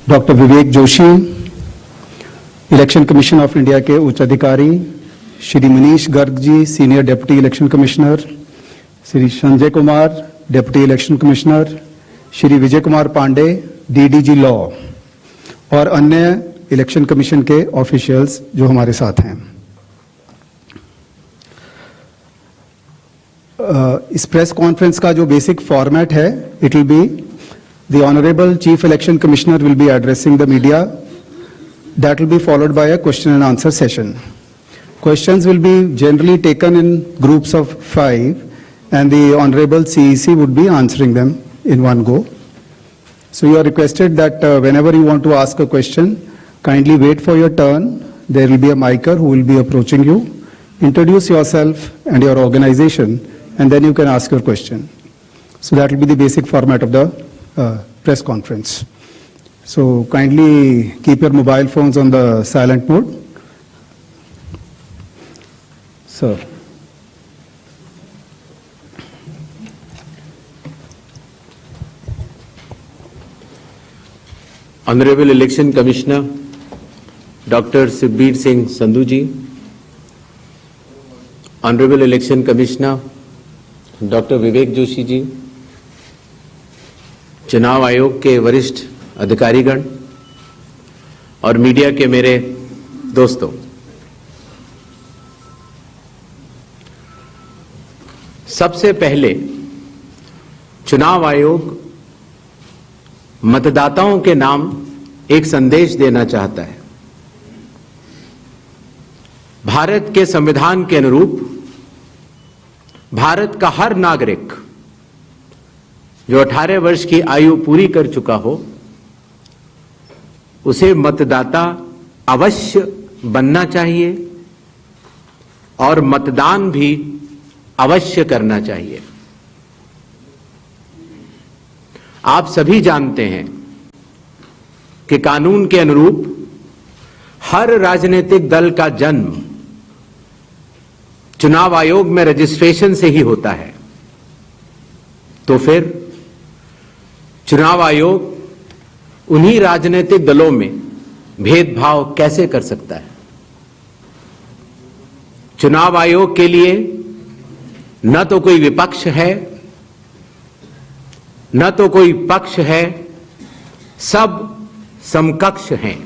Doctor Vivek Joshi, election commission of India के उच्च अधिकारी, Shri Manish Garg ji, senior deputy election commissioner, Shri Sanjay Kumar, deputy election commissioner, Shri Vijay Kumar Pandey, DDG law और अन्य इलेक्शन कमीशन के ऑफिशियल्स जो हमारे साथ हैं। इस प्रेस कॉन्फ्रेंस का जो बेसिक फॉर्मेट है, it will be the honourable chief election commissioner will be addressing the media, that will be followed by a question and answer session. Questions will be generally taken in groups of 5 and the honorable CEC would be answering them in one go. So you are requested that whenever you want to ask a question, kindly wait for your turn. There will be a micer who will be approaching you. Introduce yourself and your organization and then you can ask your question. So that will be the basic format of the press conference. So kindly keep your mobile phones on the silent mode. Sir. Honorable Election Commissioner Dr. Sukhbir Singh Sandhu ji, Honorable Election Commissioner Dr. Vivek Joshi ji, चुनाव आयोग के वरिष्ठ अधिकारीगण और media के मेरे दोस्तों, सबसे पहले चुनाव आयोग मतदाताओं के नाम एक संदेश देना चाहता है। भारत के संविधान के अनुरूप भारत का हर नागरिक जो 18 वर्ष की आयु पूरी कर चुका हो, उसे मतदाता अवश्य बनना चाहिए और मतदान भी अवश्य करना चाहिए। आप सभी जानते हैं कि कानून के अनुरूप हर राजनीतिक दल का जन्म चुनाव आयोग में रजिस्ट्रेशन से ही होता है। तो फिर चुनाव आयोग उन्हीं राजनीतिक दलों में भेदभाव कैसे कर सकता है? चुनाव आयोग के लिए न तो कोई विपक्ष है, न तो कोई पक्ष है, सब समकक्ष हैं।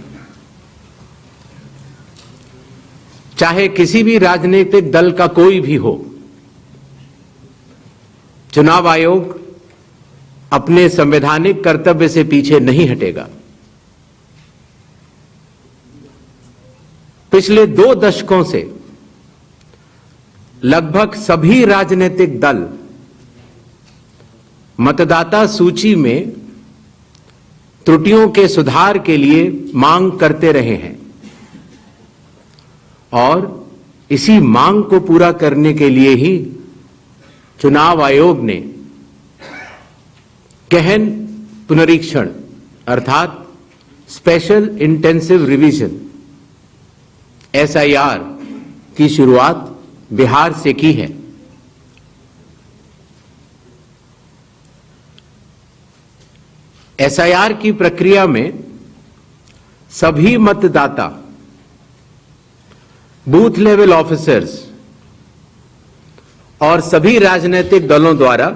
चाहे किसी भी राजनीतिक दल का कोई भी हो, चुनाव आयोग अपने संवैधानिक कर्तव्य से पीछे नहीं हटेगा। पिछले 2 दशकों से लगभग सभी राजनीतिक दल मतदाता सूची में त्रुटियों के सुधार के लिए मांग करते रहे हैं और इसी मांग को पूरा करने के लिए ही चुनाव आयोग ने गहन पुनरीक्षण अर्थात स्पेशल इंटेंसिव रिवीजन SIR की शुरुआत बिहार से की है। SIR की प्रक्रिया में सभी मतदाता, बूथ लेवल ऑफिसर्स और सभी राजनीतिक दलों द्वारा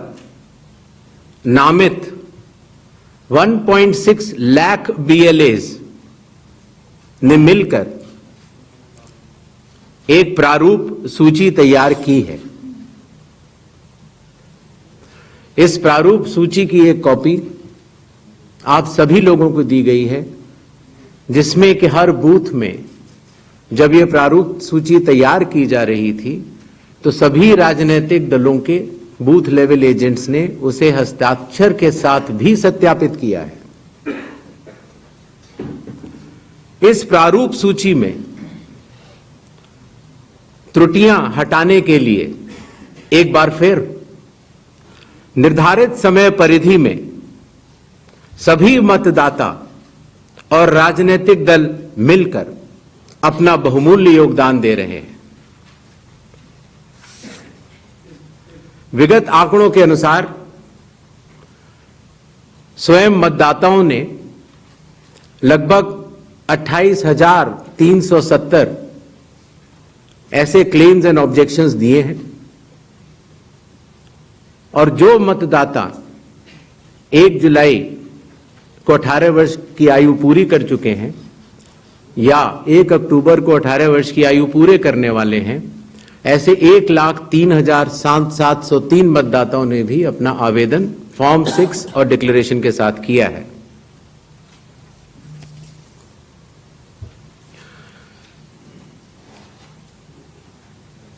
नामित 1.6 लाख BLAs ने मिलकर एक प्रारूप सूची तैयार की है। इस प्रारूप सूची की एक कॉपी आप सभी लोगों को दी गई है, जिसमें कि हर बूथ में जब यह प्रारूप सूची तैयार की जा रही थी तो सभी राजनीतिक दलों के बूथ लेवल एजेंट्स ने उसे हस्ताक्षर के साथ भी सत्यापित किया है। इस प्रारूप सूची में त्रुटियां हटाने के लिए एक बार फिर निर्धारित समय परिधि में सभी मतदाता और राजनीतिक दल मिलकर अपना बहुमूल्य योगदान दे रहे हैं। विगत आंकड़ों के अनुसार स्वयं मतदाताओं ने लगभग 28,370 ऐसे क्लेम्स एंड ऑब्जेक्शंस दिए हैं और जो मतदाता 1 जुलाई को 18 वर्ष की आयु पूरी कर चुके हैं या 1 अक्टूबर को 18 वर्ष की आयु पूरे करने वाले हैं, ऐसे 1,03,703 मतदाताओं ने भी अपना आवेदन फॉर्म 6 और डिक्लेरेशन के साथ किया है।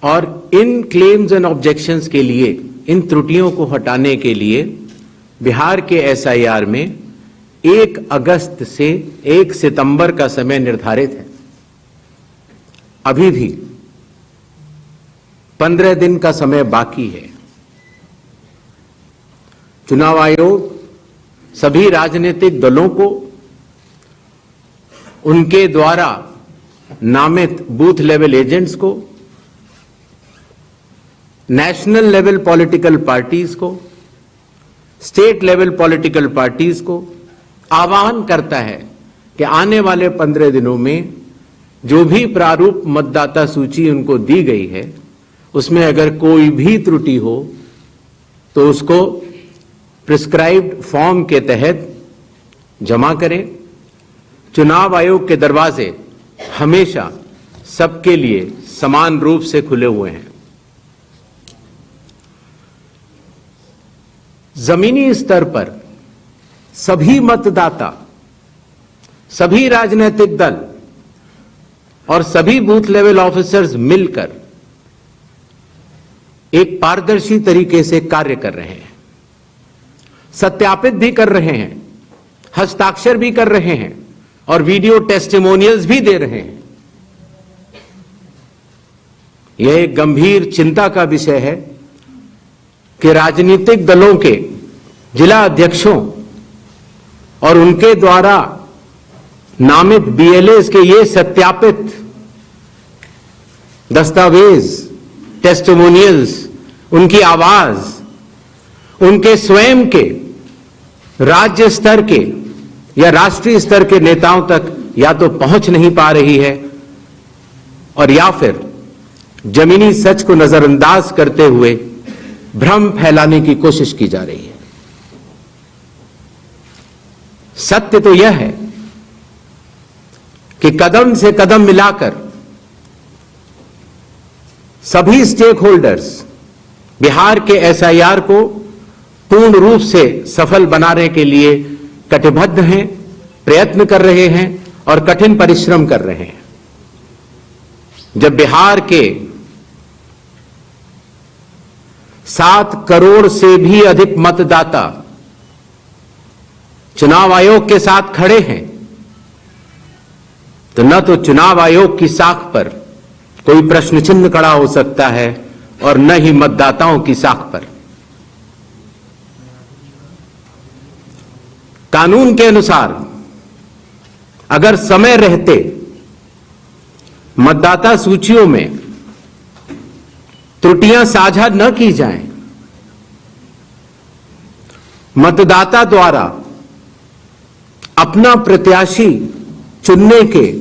और इन क्लेम्स एंड ऑब्जेक्शंस के लिए, इन त्रुटियों को हटाने के लिए बिहार के एसआईआर में 1 अगस्त से 1 सितंबर का समय निर्धारित है। अभी भी 15 दिन का समय बाकी है। चुनाव आयोग सभी राजनीतिक दलों को उनके द्वारा नामित बूथ लेवल एजेंट्स को, नेशनल लेवल पॉलिटिकल पार्टीज को, स्टेट लेवल पॉलिटिकल पार्टीज को आह्वान करता है कि आने वाले 15 दिनों में जो भी प्रारूप मतदाता सूची उनको दी गई है उसमें अगर कोई भी त्रुटि हो तो उसको प्रिस्क्राइब्ड फॉर्म के तहत जमा करें। चुनाव आयोग के दरवाजे हमेशा सबके लिए समान रूप से खुले हुए हैं। जमीनी स्तर पर सभी मतदाता, सभी राजनीतिक दल और सभी बूथ लेवल ऑफिसर्स मिलकर एक पारदर्शी तरीके से कार्य कर रहे हैं, सत्यापित भी कर रहे हैं, हस्ताक्षर भी कर रहे हैं और वीडियो टेस्टिमोनियल्स भी दे रहे हैं। यह एक गंभीर चिंता का विषय है कि राजनीतिक दलों के जिला अध्यक्षों और उनके द्वारा नामित बीएलएस के ये सत्यापित दस्तावेज, टेस्टिमोनियल्स, उनकी आवाज, उनके स्वयं के राज्य स्तर के या राष्ट्रीय स्तर के नेताओं तक या तो पहुंच नहीं पा रही है और या फिर जमीनी सच को नजरअंदाज करते हुए भ्रम फैलाने की कोशिश की जा रही है। सत्य तो यह है कि कदम से कदम मिलाकर सभी स्टेक होल्डर्स बिहार के एसआईआर को पूर्ण रूप से सफल बनाने के लिए कटिबद्ध हैं, प्रयत्न कर रहे हैं और कठिन परिश्रम कर रहे हैं। जब बिहार के 7 करोड़ से भी अधिक मतदाता चुनाव आयोग के साथ खड़े हैं तो न तो चुनाव आयोग की साख पर कोई प्रश्न चिन्ह खड़ा हो सकता है और न ही मतदाताओं की साख पर। कानून के अनुसार अगर समय रहते मतदाता सूचियों में त्रुटियां साझा न की जाएं, मतदाता द्वारा अपना प्रत्याशी चुनने के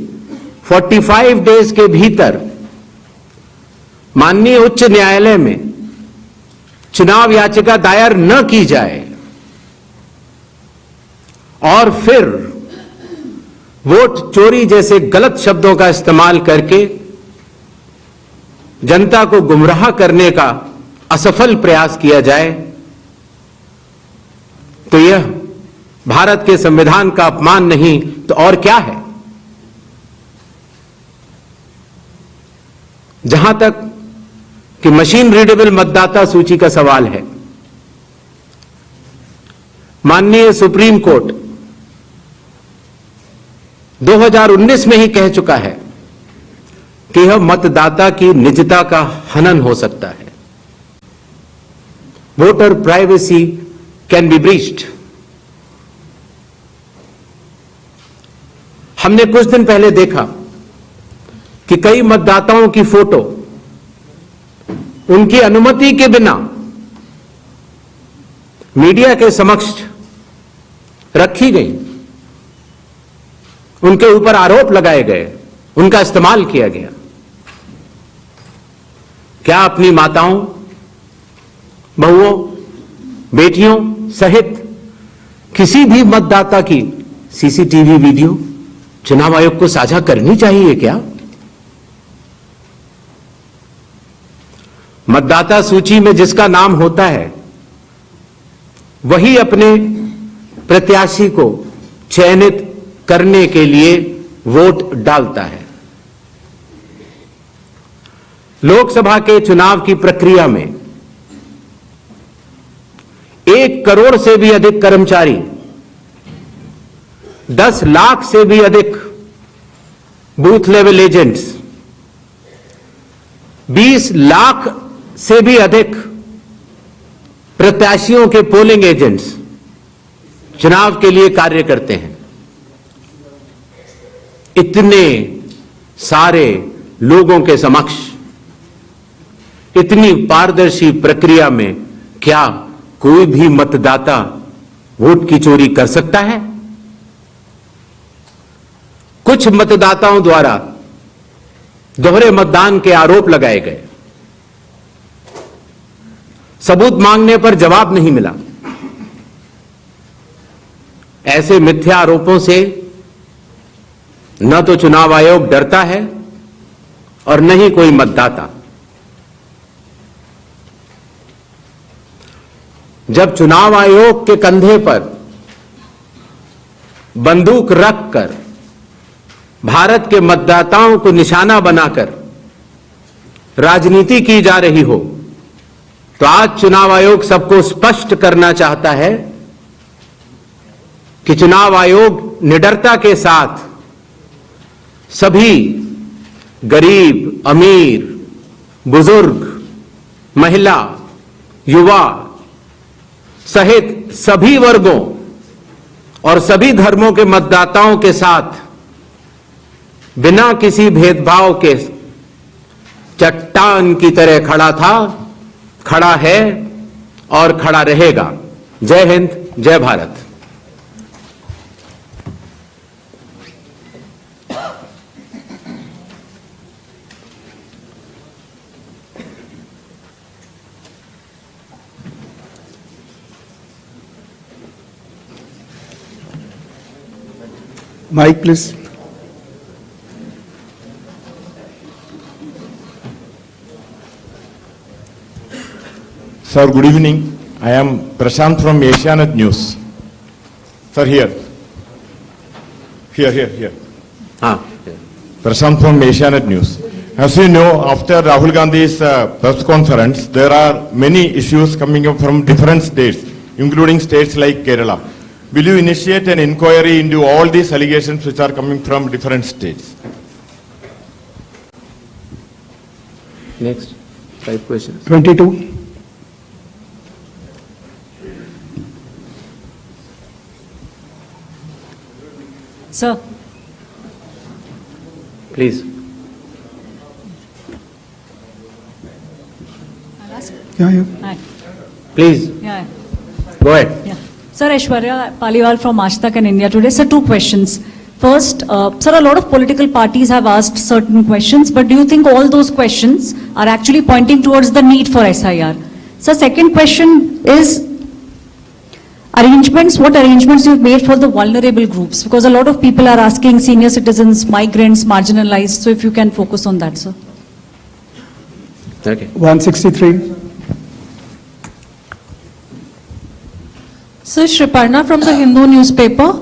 45 डेज के भीतर माननीय उच्च न्यायालय में चुनाव याचिका दायर न की जाए और फिर वोट चोरी जैसे गलत शब्दों का इस्तेमाल करके जनता को गुमराह करने का असफल प्रयास किया जाए तो यह भारत के संविधान का अपमान नहीं तो और क्या है। जहां तक कि मशीन रीडेबल मतदाता सूची का सवाल है, माननीय सुप्रीम कोर्ट 2019 में ही कह चुका है कि यह मतदाता की निजता का हनन हो सकता है। Voter privacy can be breached. हमने कुछ दिन पहले देखा कि कई मतदाताओं की फोटो उनकी अनुमति के बिना मीडिया के समक्ष रखी गई उनके ऊपर आरोप लगाए गए, उनका इस्तेमाल किया गया। क्या अपनी माताओं, बहुओं, बेटियों सहित किसी भी मतदाता की सीसीटीवी वीडियो चुनाव आयोग को साझा करनी चाहिए क्या? मतदाता सूची में जिसका नाम होता है वही अपने प्रत्याशी को चयनित करने के लिए वोट डालता है। लोकसभा के चुनाव की प्रक्रिया में 1 करोड़ से भी अधिक कर्मचारी, 10 लाख से भी अधिक बूथ लेवल एजेंट्स, 20 लाख से भी अधिक प्रत्याशियों के पोलिंग एजेंट्स चुनाव के लिए कार्य करते हैं। इतने सारे लोगों के समक्ष इतनी पारदर्शी प्रक्रिया में क्या कोई भी मतदाता वोट की चोरी कर सकता है? कुछ मतदाताओं द्वारा दोहरे मतदान के आरोप लगाए गए, सबूत मांगने पर जवाब नहीं मिला। ऐसे मिथ्या आरोपों से न तो चुनाव आयोग डरता है और न ही कोई मतदाता। जब चुनाव आयोग के कंधे पर बंदूक रखकर भारत के मतदाताओं को निशाना बनाकर राजनीति की जा रही हो, तो आज चुनाव आयोग सबको स्पष्ट करना चाहता है कि चुनाव आयोग निडरता के साथ सभी गरीब, अमीर, बुजुर्ग, महिला, युवा सहित सभी वर्गों और सभी धर्मों के मतदाताओं के साथ बिना किसी भेदभाव के चट्टान की तरह खड़ा था, खड़ा है और खड़ा रहेगा। जय हिंद, जय Bharat. Mic, please. Sir, good evening. I am Prashant from Asianet News. Sir, here. Here. Prashant from Asianet News. As you know, after Rahul Gandhi's press conference, there are many issues coming up from different states, including states like Kerala. Will you initiate an inquiry into all these allegations which are coming from different states? Next, 5 questions. 22. Sir. Please. I'll ask. Yeah. Hi. Please. Yeah. Go ahead. Yeah. Sir, Aishwarya Paliwal from Aaj Tak and India Today. Sir, 2 questions. First, sir, a lot of political parties have asked certain questions, but do you think all those questions are actually pointing towards the need for SIR? Sir, second question is what arrangements you've made for the vulnerable groups? Because a lot of people are asking senior citizens, migrants, marginalized. So if you can focus on that, sir. Okay. 163. Sir, Shriparna from the Hindu newspaper.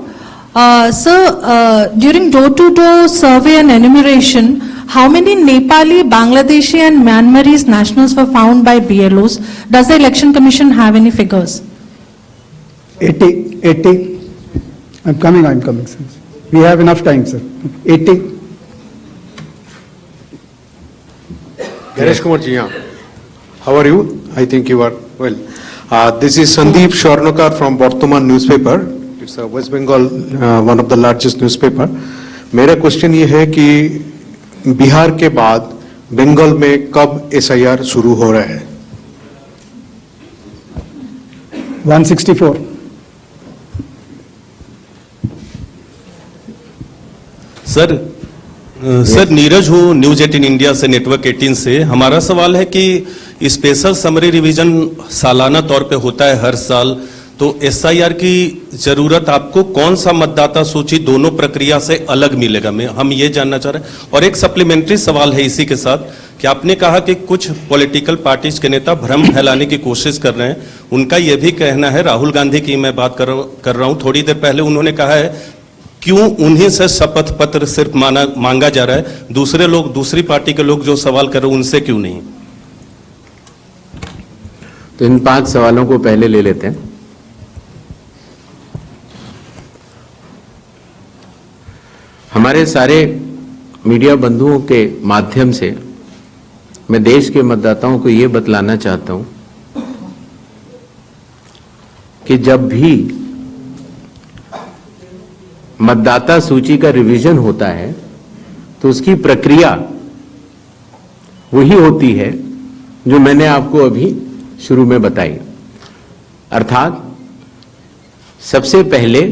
Sir, during door-to-door survey and enumeration, how many Nepali, Bangladeshi and Myanmarese nationals were found by BLOs? Does the Election Commission have any figures? 80. I'm coming, sir. We have enough time, sir. 80. Ganesh Kumar ji, how are you? I think you are well. This is Sandeep Shornokar from Bartaman newspaper. It's a West Bengal, one of the largest newspaper. मेरा question ये है कि बिहार के बाद बंगाल में कब SIR शुरू हो रहा है? 164. सर नीरज हूँ न्यूज 18 इंडिया से, नेटवर्क 18 से। हमारा सवाल है कि स्पेशल समरी रिवीजन सालाना तौर पे होता है हर साल, तो एसआईआर की जरूरत आपको कौन सा मतदाता सूची दोनों प्रक्रिया से अलग मिलेगा, हम ये जानना चाह रहे हैं। और एक सप्लीमेंट्री सवाल है इसी के साथ कि आपने कहा कि कुछ पॉलिटिकल पार्टीज के नेता भ्रम फैलाने की कोशिश कर रहे हैं। उनका यह भी कहना है, राहुल गांधी की मैं बात कर रहा हूं, थोड़ी देर पहले उन्होंने कहा है क्यों उन्हीं से शपथ पत्र सिर्फ मांगा जा रहा है, दूसरे लोग, दूसरी पार्टी के लोग जो सवाल कर रहे हैं उनसे क्यों नहीं। तो इन 5 सवालों को पहले ले लेते हैं। हमारे सारे मीडिया बंधुओं के माध्यम से मैं देश के मतदाताओं को यह बतलाना चाहता हूं कि जब भी मतदाता सूची का रिवीजन होता है तो उसकी प्रक्रिया वही होती है जो मैंने आपको अभी शुरू में बताई। अर्थात सबसे पहले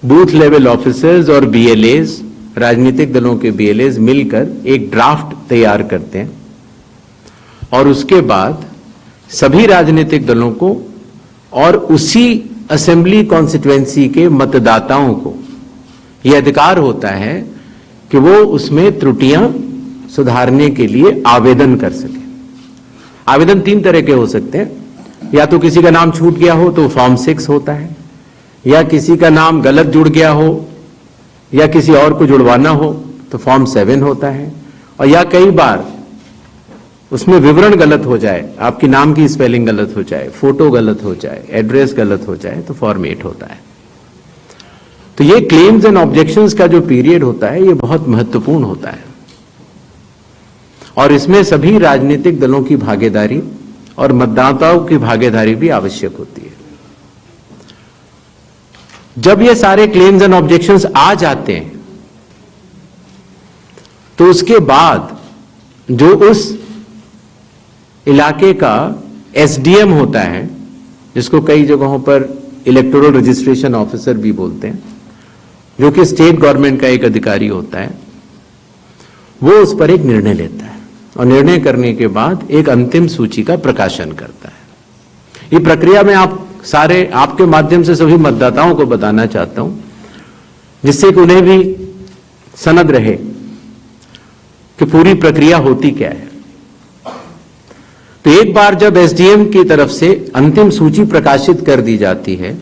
बूथ लेवल ऑफिसर्स और बीएलएज, राजनीतिक दलों के बीएलएज मिलकर एक ड्राफ्ट तैयार करते हैं और उसके बाद सभी राजनीतिक दलों को और उसी असेंबली कॉन्स्टिट्यूएंसी के मतदाताओं को यह अधिकार होता है कि वो उसमें त्रुटियां सुधारने के लिए आवेदन कर सके। आवेदन 3 तरह के हो सकते हैं, या तो किसी का नाम छूट गया हो तो फॉर्म 6 होता है, या किसी का नाम गलत जुड़ गया हो या किसी और को जुड़वाना हो तो फॉर्म 7 होता है, और या कई बार उसमें विवरण गलत हो जाए, आपकी नाम की स्पेलिंग गलत हो जाए, फोटो गलत हो जाए, एड्रेस गलत हो जाए तो फॉर्म 8 होता है। तो ये क्लेम्स एंड ऑब्जेक्शंस का जो पीरियड होता है ये बहुत महत्वपूर्ण होता है और इसमें सभी राजनीतिक दलों की भागीदारी और मतदाताओं की भागीदारी भी आवश्यक होती है। जब ये सारे क्लेम्स एंड ऑब्जेक्शंस आ जाते हैं तो उसके बाद जो उस इलाके का एसडीएम होता है, जिसको कई जगहों पर इलेक्टोरल रजिस्ट्रेशन ऑफिसर भी बोलते हैं, जो कि स्टेट गवर्नमेंट का एक अधिकारी होता है, वो उस पर एक निर्णय लेता है और निर्णय करने के बाद एक अंतिम सूची का प्रकाशन करता है। ये प्रक्रिया में आप सारे, आपके माध्यम से सभी मतदाताओं को बताना चाहता हूं, जिससे कि उन्हें भी सनद रहे कि पूरी प्रक्रिया होती क्या है। तो एक बार जब एसडीएम की तरफ से अंतिम सूची प्रकाशित कर दी जाती है,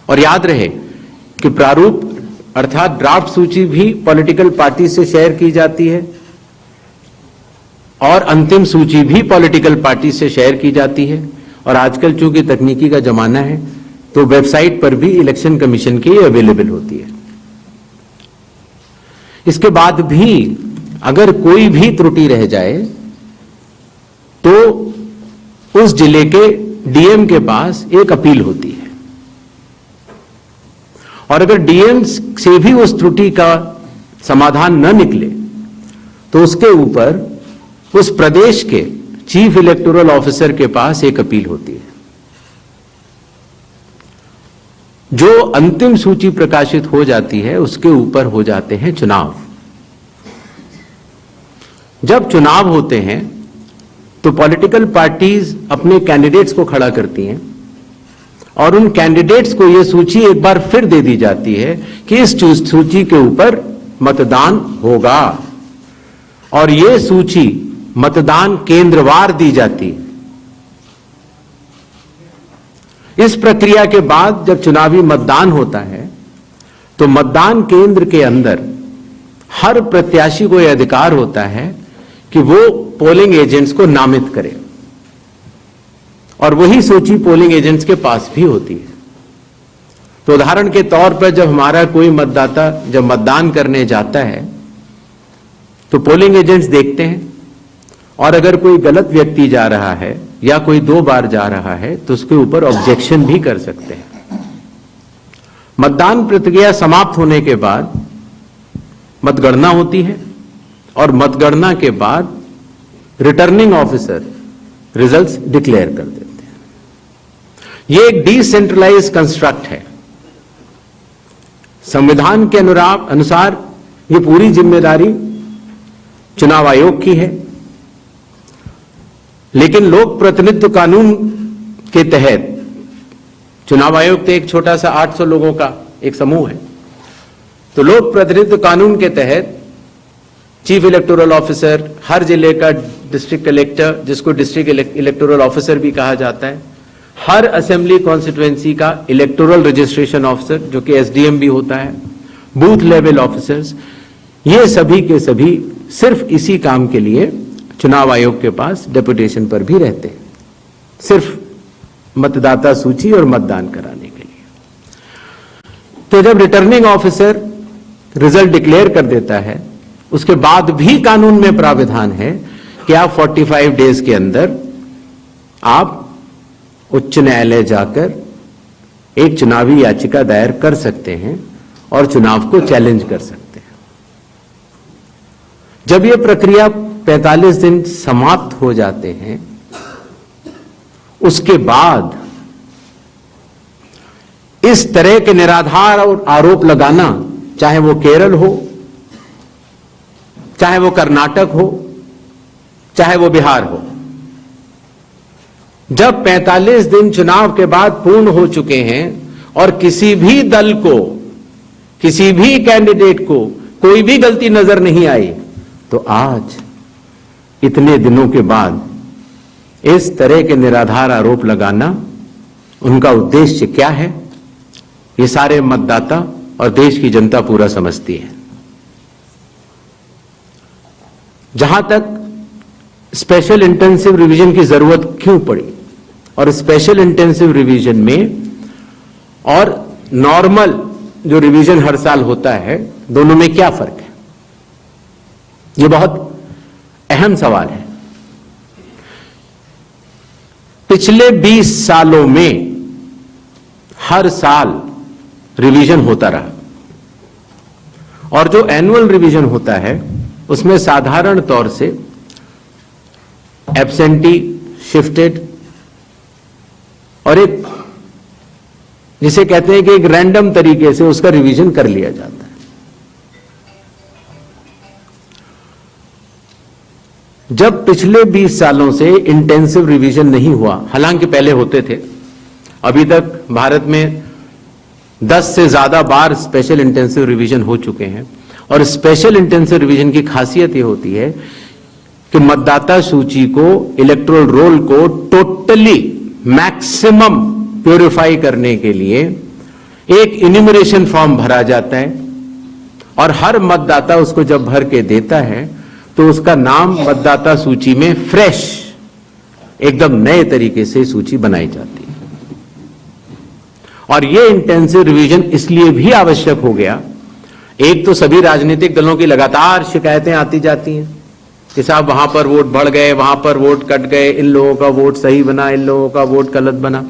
और याद रहे कि प्रारूप अर्थात ड्राफ्ट सूची भी पॉलिटिकल पार्टी से शेयर की जाती है और अंतिम सूची भी पॉलिटिकल पार्टी से शेयर की जाती है, और आजकल चूंकि तकनीकी का जमाना है तो वेबसाइट पर भी इलेक्शन कमीशन की अवेलेबल होती है। इसके बाद भी अगर कोई भी त्रुटि रह जाए तो उस जिले के डीएम के पास एक अपील होती है, और अगर डीएम से भी उस त्रुटि का समाधान न निकले तो उसके ऊपर उस प्रदेश के चीफ इलेक्टोरल ऑफिसर के पास एक अपील होती है। जो अंतिम सूची प्रकाशित हो जाती है उसके ऊपर हो जाते हैं चुनाव। जब चुनाव होते हैं तो पॉलिटिकल पार्टीज अपने कैंडिडेट्स को खड़ा करती हैं और उन कैंडिडेट्स को यह सूची एक बार फिर दे दी जाती है कि इस सूची के ऊपर मतदान होगा, और यह सूची मतदान केंद्रवार दी जाती है। इस प्रक्रिया के बाद जब चुनावी मतदान होता है तो मतदान केंद्र के अंदर हर प्रत्याशी को यह अधिकार होता है कि वो पोलिंग एजेंट्स को नामित करे, और वही सूची पोलिंग एजेंट्स के पास भी होती है। तो उदाहरण के तौर पर जब हमारा कोई मतदाता जब मतदान करने जाता है तो पोलिंग एजेंट्स देखते हैं, और अगर कोई गलत व्यक्ति जा रहा है या कोई 2 बार जा रहा है तो उसके ऊपर ऑब्जेक्शन भी कर सकते हैं। मतदान प्रक्रिया समाप्त होने के बाद मतगणना होती है, और मतगणना के बाद रिटर्निंग ऑफिसर रिजल्ट्स डिक्लेयर कर देते हैं। यह एक डिसेंट्रलाइज्ड कंस्ट्रक्ट है। संविधान के अनुसार ये पूरी जिम्मेदारी चुनाव आयोग की है, लेकिन लोक प्रतिनिधित्व कानून के तहत चुनाव आयोग तो एक छोटा सा 800 लोगों का एक समूह है, तो लोक प्रतिनिधित्व कानून के तहत चीफ इलेक्टोरल ऑफिसर, हर जिले का डिस्ट्रिक्ट कलेक्टर, जिसको डिस्ट्रिक्ट इलेक्टोरल ऑफिसर भी कहा जाता है, हर असेंबली कॉन्स्टिट्यूएंसी का इलेक्टोरल रजिस्ट्रेशन ऑफिसर जो कि एसडीएम भी होता है, बूथ लेवल ऑफिसर्स, ये सभी के सभी सिर्फ इसी काम के लिए चुनाव आयोग के पास डेपुटेशन पर भी रहते हैं, सिर्फ मतदाता सूची और मतदान कराने के लिए। तो जब रिटर्निंग ऑफिसर रिजल्ट डिक्लेयर कर देता है, उसके बाद भी कानून में प्राविधान है कि आप 45 डेज के अंदर आप उच्च न्यायालय जाकर एक चुनावी याचिका दायर कर सकते हैं और चुनाव को चैलेंज कर सकते हैं। जब यह प्रक्रिया 45 दिन समाप्त हो जाते हैं, उसके बाद इस तरह के निराधार और आरोप लगाना, चाहे वो केरल हो, चाहे वो कर्नाटक हो, चाहे वो बिहार हो, जब 45 दिन चुनाव के बाद पूर्ण हो चुके हैं और किसी भी दल को, किसी भी कैंडिडेट को कोई भी गलती नजर नहीं आई, तो आज इतने दिनों के बाद इस तरह के निराधार आरोप लगाना, उनका उद्देश्य क्या है, ये सारे मतदाता और देश की जनता पूरा समझती है। जहां तक स्पेशल इंटेंसिव रिवीजन की जरूरत क्यों पड़ी और स्पेशल इंटेंसिव रिवीजन में और नॉर्मल जो रिवीजन हर साल होता है, दोनों में क्या फर्क है, यह बहुत अहम सवाल है। पिछले 20 सालों में हर साल रिवीजन होता रहा और जो एनुअल रिवीजन होता है उसमें साधारण तौर से एब्सेंटी, शिफ्टेड और एक जिसे कहते हैं कि एक रैंडम तरीके से उसका रिवीजन कर लिया जाता है। जब पिछले 20 सालों से इंटेंसिव रिवीजन नहीं हुआ, हालांकि पहले होते थे, अभी तक भारत में 10 से ज्यादा बार स्पेशल इंटेंसिव रिवीजन हो चुके हैं। और स्पेशल इंटेंसिव रिवीजन की खासियत यह होती है कि मतदाता सूची को, इलेक्टोरल रोल को टोटली मैक्सिमम प्यूरिफाई करने के लिए एक इन्यूमरेशन फॉर्म भरा जाता है और हर मतदाता उसको जब भर के देता है तो उसका नाम मतदाता सूची में फ्रेश, एकदम नए तरीके से सूची बनाई जाती है। और यह इंटेंसिव रिवीजन इसलिए भी आवश्यक हो गया, एक तो सभी राजनीतिक दलों की लगातार शिकायतें आती जाती हैं कि साहब वहां पर वोट बढ़ गए, वहां पर वोट कट गए, इन लोगों का वोट सही बना, इन लोगों का वोट गलत बना।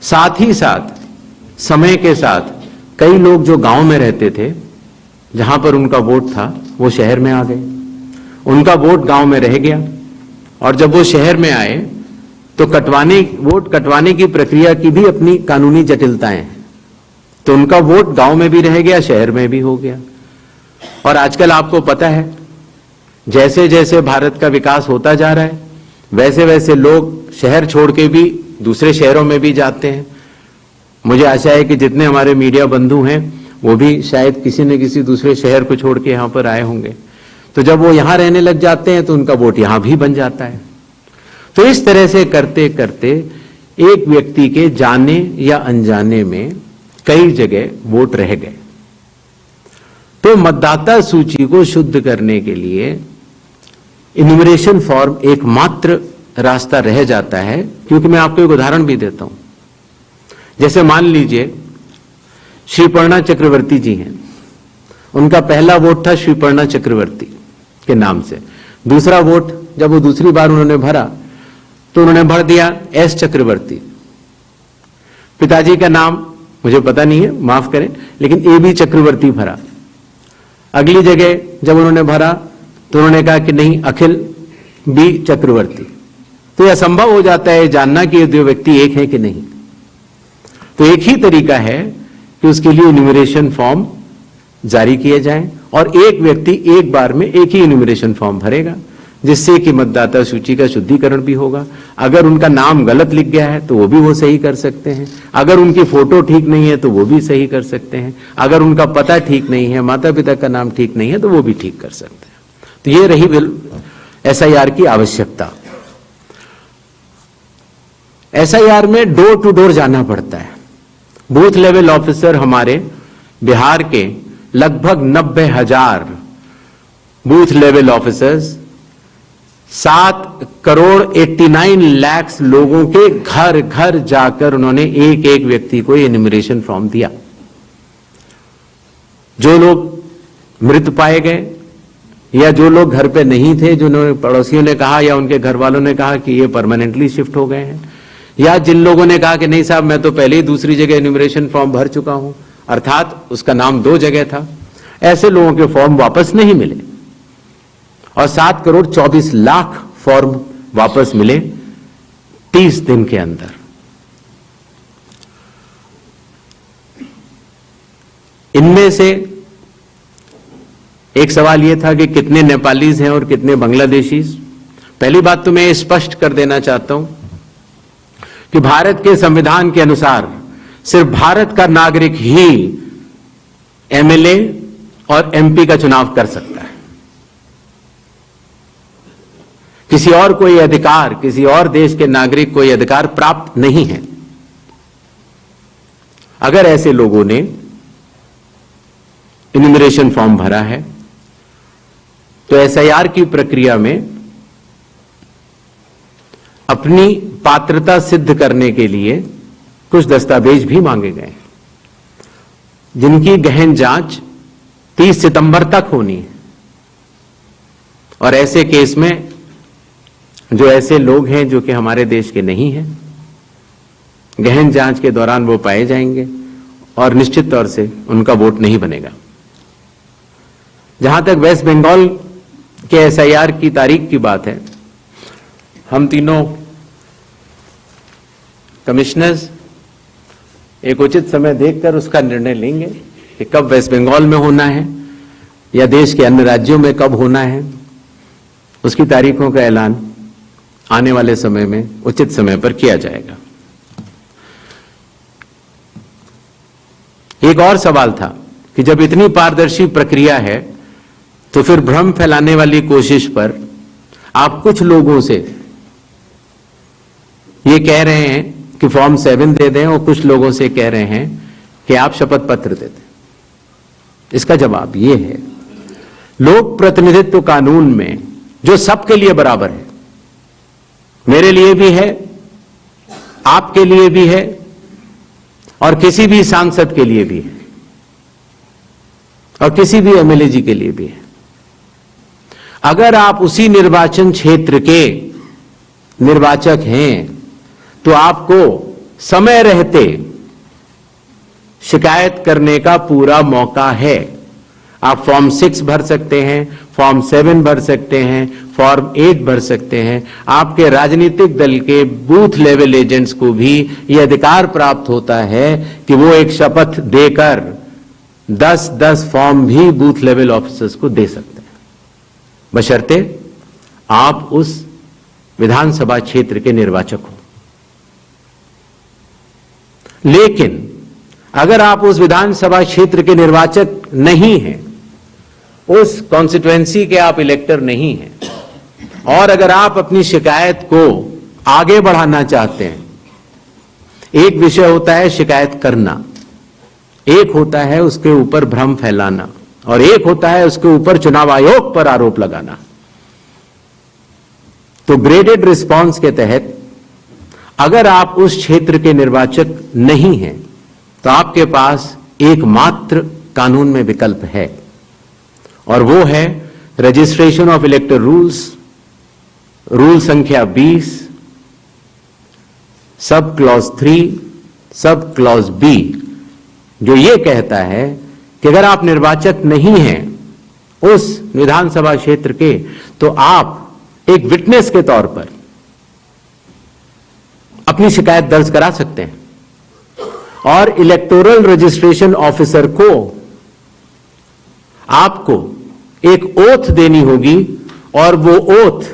साथ ही साथ समय के साथ कई लोग जो गांव में रहते थे, जहां पर उनका वोट था, वो शहर में आ गए, उनका वोट गांव में रह गया और जब वो शहर में आए तो वोट कटवाने की प्रक्रिया की भी अपनी कानूनी जटिलताएं हैं, तो उनका वोट गांव में भी रह गया, शहर में भी हो गया। और आजकल आपको पता है, जैसे जैसे भारत का विकास होता जा रहा है, वैसे वैसे लोग शहर छोड़ के भी दूसरे शहरों में भी जाते हैं। मुझे आशा है कि जितने हमारे मीडिया बंधु हैं वो भी शायद किसी न किसी दूसरे शहर को छोड़ के यहां पर आए होंगे, तो जब वो यहां रहने लग जाते हैं तो उनका वोट यहां भी बन जाता है। तो इस तरह से करते करते एक व्यक्ति के जाने या अनजाने में कई जगह वोट रह गए। तो मतदाता सूची को शुद्ध करने के लिए इन्यूमरेशन फॉर्म एकमात्र रास्ता रह जाता है, क्योंकि मैं आपको एक उदाहरण भी देता हूं। जैसे मान लीजिए श्रीपर्णा चक्रवर्ती जी हैं, उनका पहला वोट था श्रीपर्णा चक्रवर्ती के नाम से, दूसरा वोट जब वो दूसरी बार उन्होंने भरा तो उन्होंने भर दिया एस चक्रवर्ती। पिताजी का नाम मुझे पता नहीं है, माफ करें, लेकिन ए बी चक्रवर्ती भरा। अगली जगह जब उन्होंने भरा तो उन्होंने कहा कि नहीं, अखिल बी चक्रवर्ती। तो यह असंभव हो जाता है जानना कि ये दो व्यक्ति एक है कि नहीं। तो एक ही तरीका है कि उसके लिए इन्यूमरेशन फॉर्म जारी किए जाएं और एक व्यक्ति एक बार में एक ही इन्यूमरेशन फॉर्म भरेगा, जिससे कि मतदाता सूची का शुद्धिकरण भी होगा। अगर उनका नाम गलत लिख गया है तो वो भी वो सही कर सकते हैं, अगर उनकी फोटो ठीक नहीं है तो वो भी सही कर सकते हैं, अगर उनका पता ठीक नहीं है, माता पिता का नाम ठीक नहीं है तो वो भी ठीक कर सकते हैं। तो ये रही एसआईआर की आवश्यकता। एसआईआर में डोर टू डोर जाना पड़ता है। बूथ लेवल ऑफिसर हमारे बिहार के लगभग 90,000 बूथ लेवल ऑफिसर्स 7,89,00,000 लोगों के घर घर जाकर उन्होंने एक एक व्यक्ति को एन्यूमरेशन फॉर्म दिया। जो लोग मृत पाए गए या जो लोग घर पे नहीं थे, जो पड़ोसियों ने कहा या उनके घर वालों ने कहा कि ये परमानेंटली शिफ्ट हो गए हैं, या जिन लोगों ने कहा कि नहीं साहब मैं तो पहले ही दूसरी जगह एन्यूमरेशन फॉर्म भर चुका हूं, अर्थात उसका नाम 2 जगह था, ऐसे लोगों के फॉर्म वापस नहीं मिले और 7,24,00,000 फॉर्म वापस मिले 30 दिन के अंदर। इनमें से एक सवाल यह था कि कितने नेपालीज हैं और कितने बांग्लादेशीज। पहली बात तो मैं स्पष्ट कर देना चाहता हूं कि भारत के संविधान के अनुसार सिर्फ भारत का नागरिक ही एमएलए और एमपी का चुनाव कर सकता है। किसी और कोई अधिकार, किसी और देश के नागरिक को यह अधिकार प्राप्त नहीं है। अगर ऐसे लोगों ने इन्यूमरेशन फॉर्म भरा है तो एसआईआर की प्रक्रिया में अपनी पात्रता सिद्ध करने के लिए कुछ दस्तावेज भी मांगे गए, जिनकी गहन जांच 30 सितंबर तक होनी है। और ऐसे केस में जो ऐसे लोग हैं जो कि हमारे देश के नहीं हैं, गहन जांच के दौरान वो पाए जाएंगे और निश्चित तौर से उनका वोट नहीं बनेगा। जहां तक वेस्ट बंगाल के एसआईआर की तारीख की बात है, हम तीनों कमिश्नर्स एक उचित समय देखकर उसका निर्णय लेंगे कि कब वेस्ट बंगाल में होना है या देश के अन्य राज्यों में कब होना है। उसकी तारीखों का ऐलान आने वाले समय में उचित समय पर किया जाएगा। एक और सवाल था कि जब इतनी पारदर्शी प्रक्रिया है तो फिर भ्रम फैलाने वाली कोशिश पर आप कुछ लोगों से ये कह रहे हैं कि फॉर्म 7 दे दें और कुछ लोगों से कह रहे हैं कि आप शपथ पत्र दे दें। इसका जवाब ये है, लोक प्रतिनिधित्व कानून में जो सबके लिए बराबर है, मेरे लिए भी है, आपके लिए भी है और किसी भी सांसद के लिए भी है और किसी भी एमएलए जी के लिए भी है। अगर आप उसी निर्वाचन क्षेत्र के निर्वाचक हैं तो आपको समय रहते शिकायत करने का पूरा मौका है। आप फॉर्म 6 भर सकते हैं, फॉर्म 7 भर सकते हैं, फॉर्म 8 भर सकते हैं। आपके राजनीतिक दल के बूथ लेवल एजेंट्स को भी यह अधिकार प्राप्त होता है कि वो एक शपथ देकर 10-10 फॉर्म भी बूथ लेवल ऑफिसर्स को दे सकते हैं, बशर्ते आप उस विधानसभा क्षेत्र के निर्वाचक हो। लेकिन अगर आप उस विधानसभा क्षेत्र के निर्वाचक नहीं हैं, उस कॉन्स्टिट्यूएंसी के आप इलेक्टर नहीं हैं, और अगर आप अपनी शिकायत को आगे बढ़ाना चाहते हैं, एक विषय होता है शिकायत करना, एक होता है उसके ऊपर भ्रम फैलाना, और एक होता है उसके ऊपर चुनाव आयोग पर आरोप लगाना। तो ग्रेडेड रिस्पांस के तहत अगर आप उस क्षेत्र के निर्वाचक नहीं हैं तो आपके पास एकमात्र कानून में विकल्प है, और वो है रजिस्ट्रेशन ऑफ इलेक्टर रूल्स, रूल संख्या 20, sub clause 3, sub clause B, जो ये कहता है कि अगर आप निर्वाचक नहीं हैं उस विधानसभा क्षेत्र के, तो आप एक विटनेस के तौर पर अपनी शिकायत दर्ज करा सकते हैं और इलेक्टोरल रजिस्ट्रेशन ऑफिसर को आपको एक ओथ देनी होगी और वो ओथ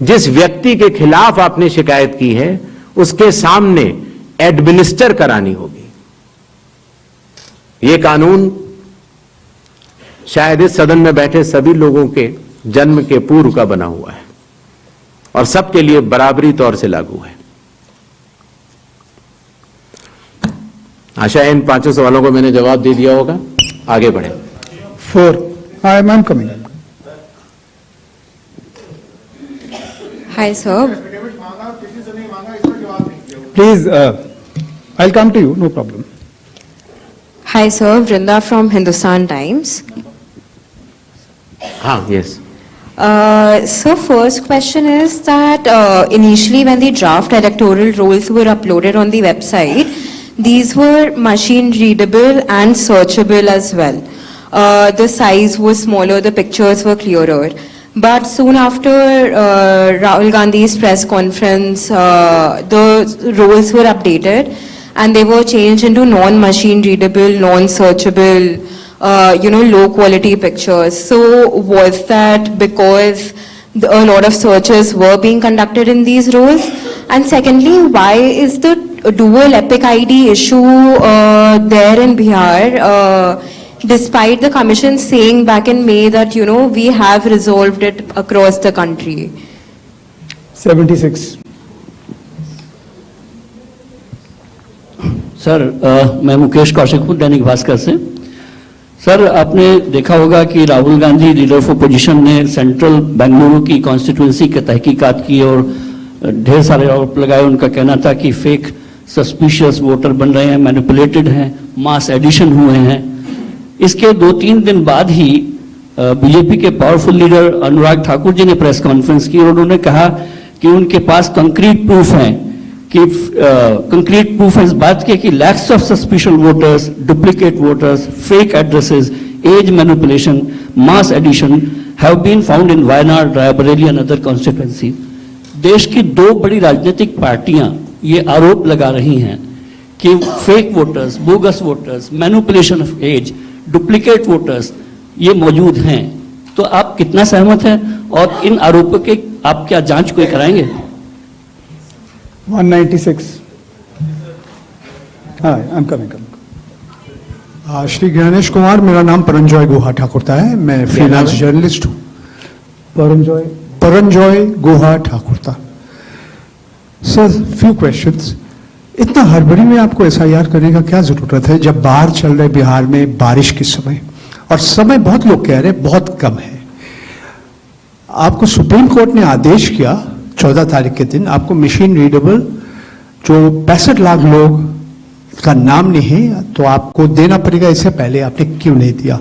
जिस व्यक्ति के खिलाफ आपने शिकायत की है उसके सामने एडमिनिस्टर करानी होगी। ये कानून शायद इस सदन में बैठे सभी लोगों के जन्म के पूर्व का बना हुआ है और सबके लिए बराबरी तौर से लागू है। आशा है इन 5 सवालों को मैंने जवाब दे दिया होगा। आगे बढ़े। 4. I am coming. Hi, sir. Please, I'll come to you, no problem. Hi, sir. Vrinda from Hindustan Times. yes. So, first question is that initially when the draft electoral rolls were uploaded on the website, these were machine readable and searchable as well. The size was smaller, the pictures were clearer. But soon after Rahul Gandhi's press conference, the roles were updated and they were changed into non-machine readable, non-searchable, low quality pictures. So was that because a lot of searches were being conducted in these roles? And secondly, why is the dual epic ID issue there in Bihar? Despite the commission saying back in May that, we have resolved it across the country. 76. Sir मैं मुकेश कौशिक हूँ दैनिक भास्कर से। Sir आपने देखा होगा कि Rahul Gandhi leader of opposition ने central Bengaluru की constituency के तहकीकात की और ढेर सारे आरोप लगाए। उनका कहना था कि फेक सस्पिशियस वोटर बन रहे हैं, मैनिपुलेटेड हैं, मास एडिशन हुए हैं। इसके 2-3 दिन बाद ही बीजेपी के पावरफुल लीडर अनुराग ठाकुर जी ने प्रेस कॉन्फ्रेंस की और उन्होंने कहा कि उनके पास कंक्रीट प्रूफ हैं कि कंक्रीट प्रूफ है इस बात के कि lakhs of suspicious voters, duplicate voters, fake addresses, age manipulation, mass addition have been found in Wayanad, Raebareli and other constituency. देश की 2 बड़ी राजनीतिक पार्टियां ये आरोप लगा रही हैं कि fake voters, bogus voters, manipulation of age, duplicate voters ये मौजूद हैं। तो आप कितना सहमत हैं और इन आरोपों के आप क्या जांच कोई कराएंगे? 196. Hi, I'm coming. Shri Ganesh Kumar, मेरा नाम परंजॉय गुहा ठाकुरता है, मैं फ्रीलांस जर्नलिस्ट हूँ। Paranjoy Guha Thakurta. Sir, few questions. इतना हड़बड़ी में आपको एसआईआर करने का क्या जरूरत है जब बाहर चल रहे बिहार में बारिश के समय, और समय बहुत लोग कह रहे हैं बहुत कम है। आपको सुप्रीम कोर्ट ने आदेश किया 14 तारीख के दिन, आपको मशीन रीडेबल जो 65 लाख लोग का नाम नहीं है तो आपको देना पड़ेगा। इससे पहले आपने क्यों नहीं दिया?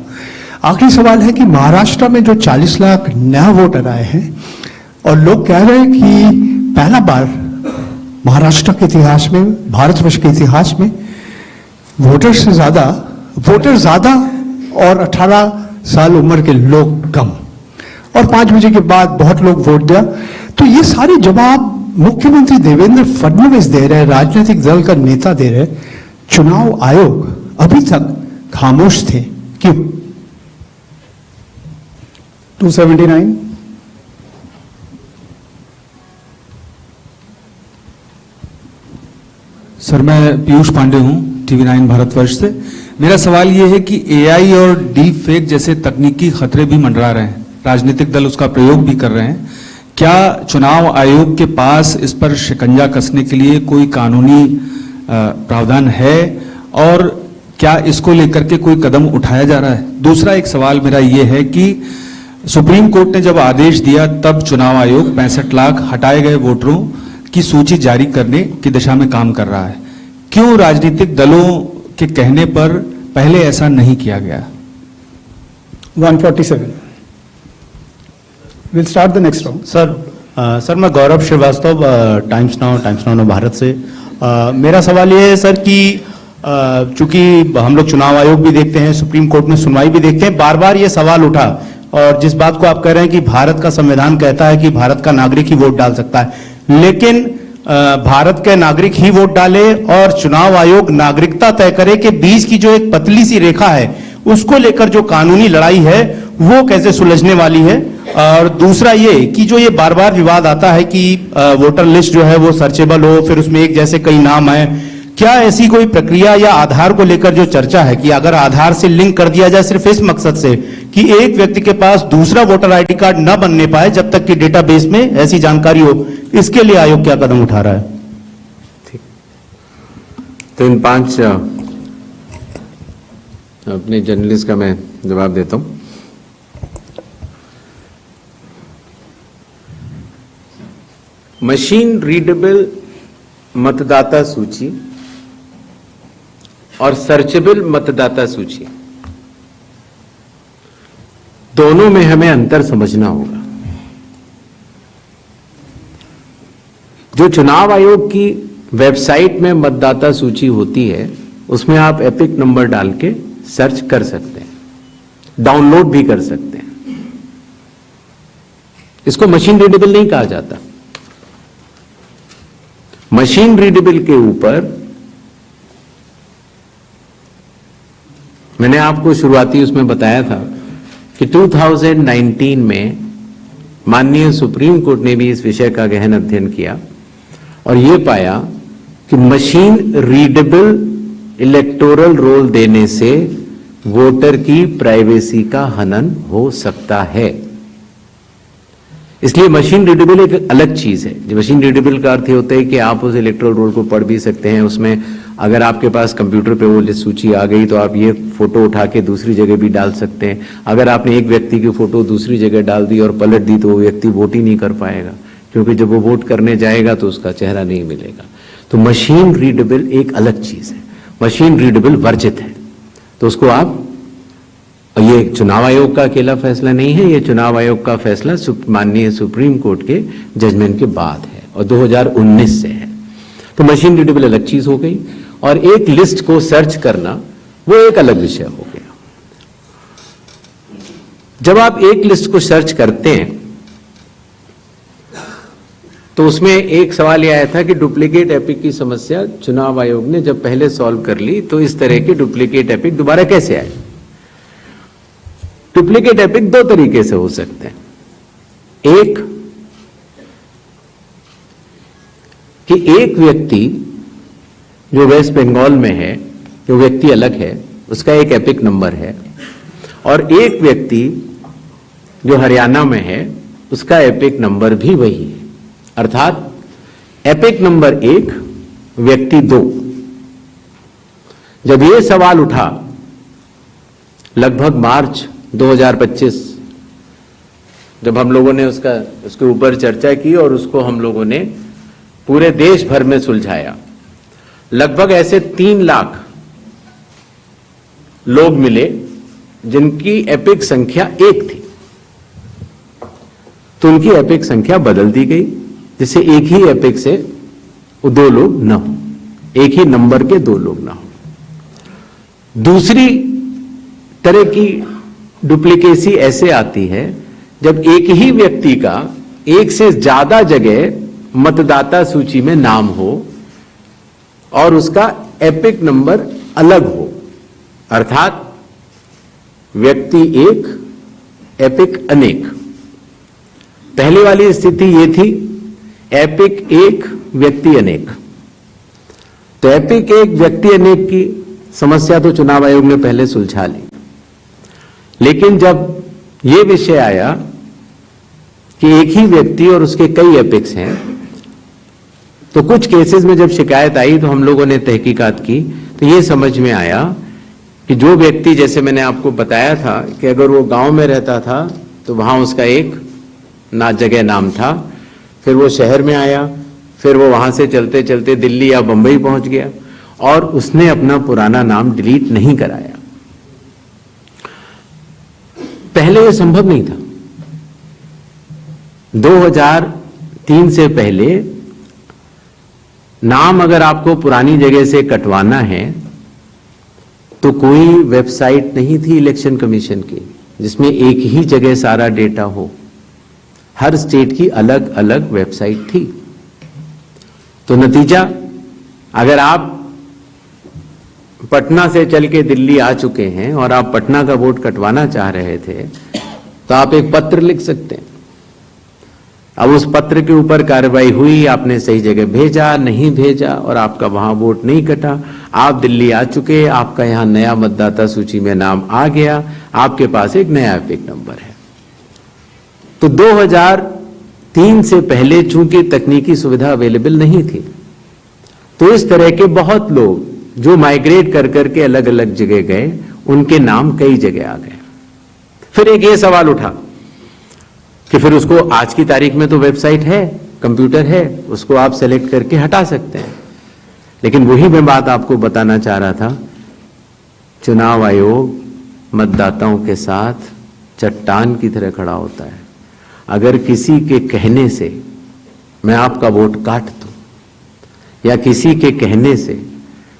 आखिरी सवाल है कि महाराष्ट्र में जो 40 लाख नया वोटर आए हैं और लोग कह रहे हैं कि पहला बार महाराष्ट्र के इतिहास में, भारतवर्ष के इतिहास में वोटर ज्यादा और 18 साल उम्र के लोग कम, और 5 बजे के बाद बहुत लोग वोट दिया। तो ये सारे जवाब मुख्यमंत्री देवेंद्र फडणवीस दे रहे हैं, राजनीतिक दल का नेता दे रहे। चुनाव आयोग अभी तक खामोश थे, क्यों? 279. सर, मैं पीयूष पांडे हूं TV9 भारतवर्ष से। मेरा सवाल यह है कि AI और डीप फेक जैसे तकनीकी खतरे भी मंडरा रहे हैं, राजनीतिक दल उसका प्रयोग भी कर रहे हैं। क्या चुनाव आयोग के पास इस पर शिकंजा कसने के लिए कोई कानूनी प्रावधान है और क्या इसको लेकर के कोई कदम उठाया जा रहा है? दूसरा एक सवाल मेरा ये है कि सुप्रीम कोर्ट ने जब आदेश दिया तब चुनाव आयोग 65 लाख हटाए गए वोटरों की सूची जारी करने की दिशा में काम कर रहा है। क्यों राजनीतिक दलों के कहने पर पहले ऐसा नहीं किया गया? 147. We'll start the next round. Sir मैं गौरव श्रीवास्तव, टाइम्स नाउ भारत से। मेरा सवाल ये है सर कि चूंकि हम लोग चुनाव आयोग भी देखते हैं, सुप्रीम कोर्ट में सुनवाई भी देखते हैं, बार बार ये सवाल उठा, और जिस बात को आप कह रहे हैं कि भारत का संविधान कहता है कि भारत का नागरिक ही वोट डाल सकता है, लेकिन भारत के नागरिक ही वोट डाले और चुनाव आयोग नागरिकता तय करे कि बीच की जो एक पतली सी रेखा है उसको लेकर जो कानूनी लड़ाई है वो कैसे सुलझने वाली है। और दूसरा ये कि जो ये बार बार विवाद आता है कि वोटर लिस्ट जो है वो सर्चेबल हो, फिर उसमें एक जैसे कई नाम है, क्या ऐसी कोई प्रक्रिया या आधार को लेकर जो चर्चा है कि अगर आधार से लिंक कर दिया जाए सिर्फ इस मकसद से कि एक व्यक्ति के पास दूसरा वोटर आईडी कार्ड न बनने पाए जब तक कि डेटाबेस में ऐसी जानकारी हो, इसके लिए आयोग क्या कदम उठा रहा है? ठीक, तो इन 5 अपने जर्नलिस्ट का मैं जवाब देता हूं। मशीन रीडेबल मतदाता सूची और सर्चेबल मतदाता सूची, दोनों में हमें अंतर समझना होगा। जो चुनाव आयोग की वेबसाइट में मतदाता सूची होती है उसमें आप एपिक नंबर डाल के सर्च कर सकते हैं, डाउनलोड भी कर सकते हैं। इसको मशीन रीडेबल नहीं कहा जाता। मशीन रीडेबल के ऊपर मैंने आपको शुरुआती उसमें बताया था कि 2019 में माननीय सुप्रीम कोर्ट ने भी इस विषय का गहन अध्ययन किया और यह पाया कि मशीन रीडेबल इलेक्टोरल रोल देने से वोटर की प्राइवेसी का हनन हो सकता है। इसलिए मशीन रीडेबल एक अलग चीज है। जो मशीन रीडेबल का अर्थ होता है कि आप उस इलेक्टोरल रोल को पढ़ भी सकते हैं। उसमें अगर आपके पास कंप्यूटर पे वो लिस्ट सूची आ गई तो आप ये फोटो उठा के दूसरी जगह भी डाल सकते हैं। अगर आपने एक व्यक्ति की फोटो दूसरी जगह डाल दी और पलट दी तो वो व्यक्ति वोट ही नहीं कर पाएगा, क्योंकि जब वो वोट करने जाएगा तो उसका चेहरा नहीं मिलेगा। तो मशीन रीडेबल एक अलग चीज है, मशीन रीडेबल वर्जित है। तो उसको आप, ये चुनाव आयोग का अकेला फैसला नहीं है, ये चुनाव आयोग का फैसला माननीय सुप्रीम कोर्ट के जजमेंट के बाद है और 2019 से है। तो मशीन रीडेबल अलग चीज हो गई और एक लिस्ट को सर्च करना वो एक अलग विषय हो गया। जब आप एक लिस्ट को सर्च करते हैं तो उसमें एक सवाल यह आया था कि डुप्लीकेट एपिक की समस्या चुनाव आयोग ने जब पहले सॉल्व कर ली तो इस तरह के डुप्लीकेट एपिक दोबारा कैसे आए। डुप्लीकेट एपिक दो तरीके से हो सकते हैं। एक कि एक व्यक्ति जो वेस्ट बंगाल में है, जो व्यक्ति अलग है, उसका एक एपिक नंबर है, और एक व्यक्ति जो हरियाणा में है उसका एपिक नंबर भी वही है। अर्थात एपिक नंबर 1 व्यक्ति 2। जब यह सवाल उठा लगभग मार्च 2025, जब हम लोगों ने उसके ऊपर चर्चा की और उसको हम लोगों ने पूरे देश भर में सुलझाया, लगभग ऐसे 3 लाख लोग मिले जिनकी एपिक संख्या 1 थी। तो उनकी एपिक संख्या बदल दी गई, जिससे एक ही एपिक से 2 लोग न हो, एक ही नंबर के 2 लोग ना हो। दूसरी तरह की डुप्लीकेसी ऐसे आती है जब एक ही व्यक्ति का एक से ज्यादा जगह मतदाता सूची में नाम हो और उसका एपिक नंबर अलग हो। अर्थात व्यक्ति 1 एपिक अनेक। पहली वाली स्थिति यह थी एपिक 1 व्यक्ति अनेक। तो एपिक 1 व्यक्ति अनेक की समस्या तो चुनाव आयोग ने पहले सुलझा ली, लेकिन जब यह विषय आया कि एक ही व्यक्ति और उसके कई एपिक्स हैं, तो कुछ केसेस में जब शिकायत आई तो हम लोगों ने तहकीकात की तो यह समझ में आया कि जो व्यक्ति, जैसे मैंने आपको बताया था कि अगर वो गांव में रहता था तो वहां उसका एक जगह नाम था, फिर वो शहर में आया, फिर वो वहां से चलते चलते दिल्ली या बंबई पहुंच गया और उसने अपना पुराना नाम डिलीट नहीं कराया। पहले यह संभव नहीं था। 2003 से पहले नाम अगर आपको पुरानी जगह से कटवाना है तो कोई वेबसाइट नहीं थी इलेक्शन कमीशन की जिसमें एक ही जगह सारा डेटा हो। हर स्टेट की अलग अलग वेबसाइट थी। तो नतीजा, अगर आप पटना से चल के दिल्ली आ चुके हैं और आप पटना का वोट कटवाना चाह रहे थे, तो आप एक पत्र लिख सकते हैं। अब उस पत्र के ऊपर कार्रवाई हुई, आपने सही जगह भेजा, नहीं भेजा, और आपका वहां वोट नहीं कटा, आप दिल्ली आ चुके, आपका यहां नया मतदाता सूची में नाम आ गया, आपके पास एक नया एपिक नंबर है। तो 2003 से पहले चूंकि तकनीकी सुविधा अवेलेबल नहीं थी, तो इस तरह के बहुत लोग जो माइग्रेट कर करके अलग अलग जगह गए, उनके नाम कई जगह आ गए। फिर एक ये सवाल उठा कि फिर उसको आज की तारीख में तो वेबसाइट है, कंप्यूटर है, उसको आप सेलेक्ट करके हटा सकते हैं। लेकिन वही मैं बात आपको बताना चाह रहा था, चुनाव आयोग मतदाताओं के साथ चट्टान की तरह खड़ा होता है। अगर किसी के कहने से मैं आपका वोट काट दूं, या किसी के कहने से